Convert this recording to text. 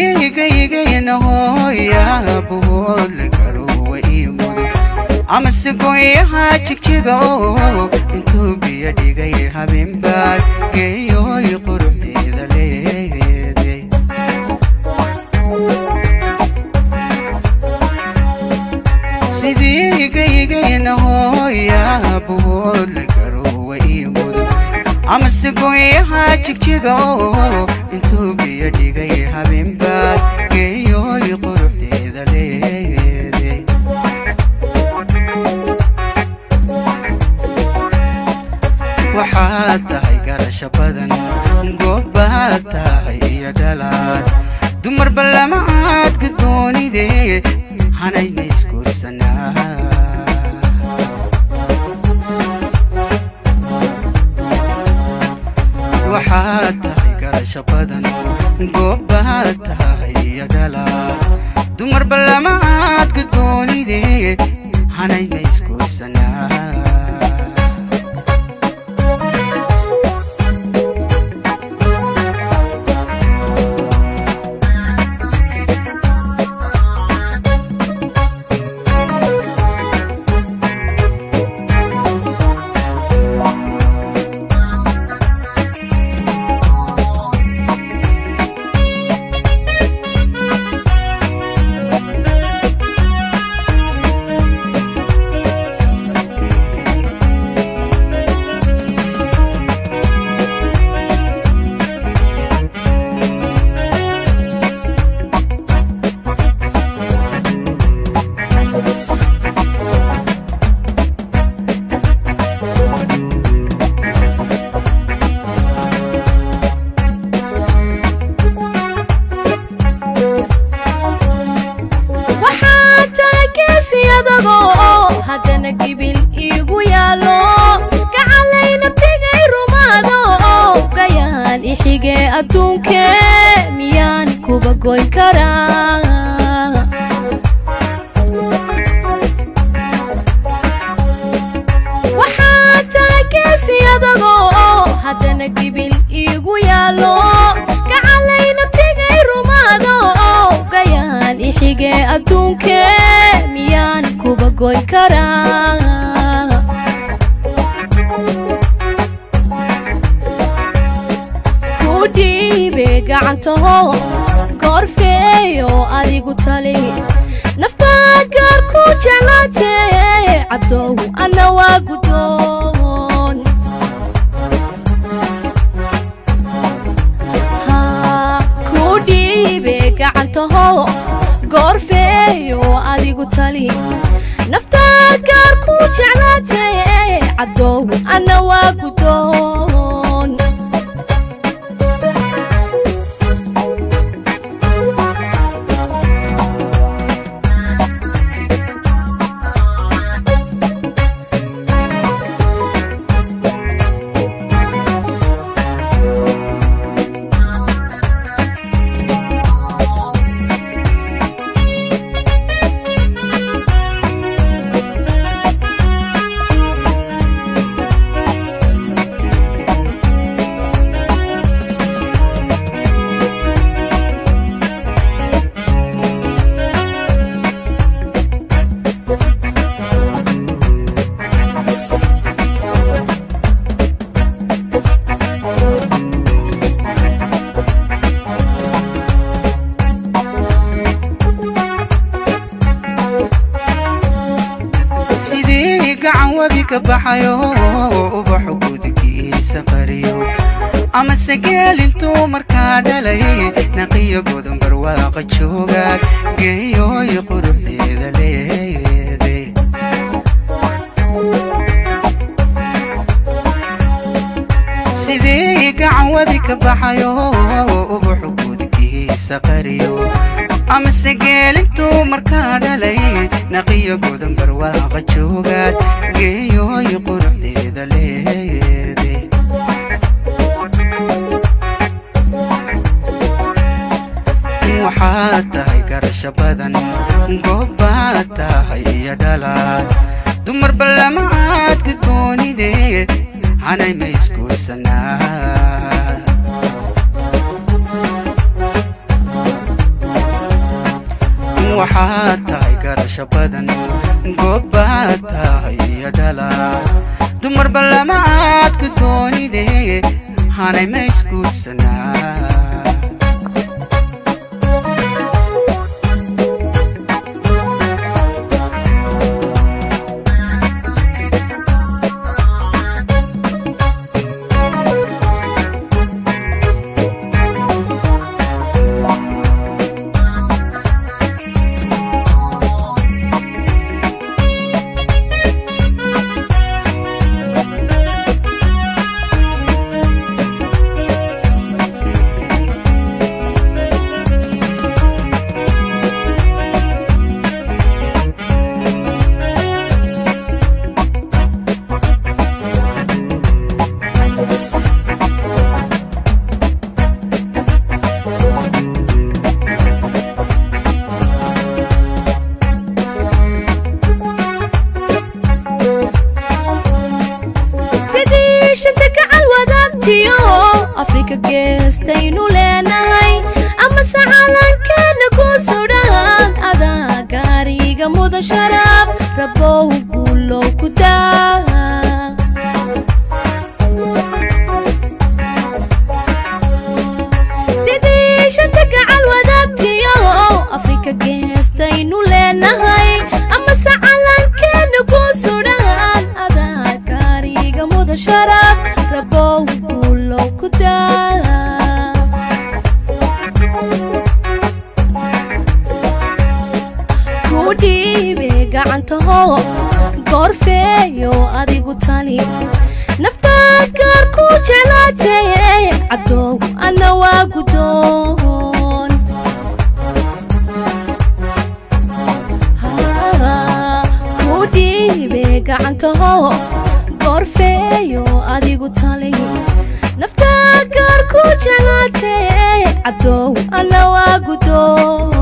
sidii gaygaynaho yaa buud la garo waymudo ama sigoyaha jigjiga intuu biyo dhigay habeenbaad geeyoy quruxdeeda leeday sidii gaygaynaho yaa buud la garo waymudo ama sigoyaha jigjiga intuu biyo dhigay habeenbaad geeyoy quruxdeeda leeday waxaad tahay garasho badan goobaad tahay iyo dhalaad dumar ballama aad gudboonidee hanayna isguursanaa waxaad tahay garasho badan goobaad tahay iyo dhalaad dumar ballama aad gudboonidee hanayna isguursanaa haddana gibil igu yaalo gacalayna tigay rumaado gayaan ixige adduunke miyaan kuba goyn karaa waxaa tahay geesi adagoo haddana gibil igu yaalo gacalayna tigay rumaado gayaan ixige adduunke miyaan kuba goyn karaa ku dhiibe gacantaho goorfeeyo adigu tali naftaa gaar ku jeclaatee cabdow anna waa guddoon ku dhiibe gacantaho goorfeeyo adigu tali naftaa gaar ku jeclaatee cabdow anna waa guddoon sidii gacan wabi ka baxayo ubaxu gudkiisa qariyo ama sageel intuu markaa dhalay naqiyo godan barwaaqa joogaag geeyoy quruxdeeda leeday sidii gacan wabi ka baxayo ubaxu gudkiisa qariyo ama sageel intuu markaa dhalay naqiyo godan barwaaqa joogaad geeyoy quruxdeeda leeday waxaad tahay garasho badan goobaad tahay iyo dhalaad dumar ballama aad gudboonidee hanayna isguursanaa waxaad tahay garasho badan goobaad tahay iyo dhalaad dumar ballama aad ku doonidee hanay ma isguursanaa Africa geestaynu leenahay ama sacalankeena ku sudhan adaa gaariga muda sharaf rabow guulow ku daa sidii shanta gacal wadaagtiyo Africa geestaynu leenahay ama sacalankeena ku sudhan adaa gaariga muda sharaf rabow kudhiibe gacantaho goorfeeyo adigu tali naftaad gaar ku jeclaatee cabdow ana waa gudoon kudhiibe gacantaho goorfeeyo adigu tali naftaad gaar ku jeclaatee cabdow ana waa gudoon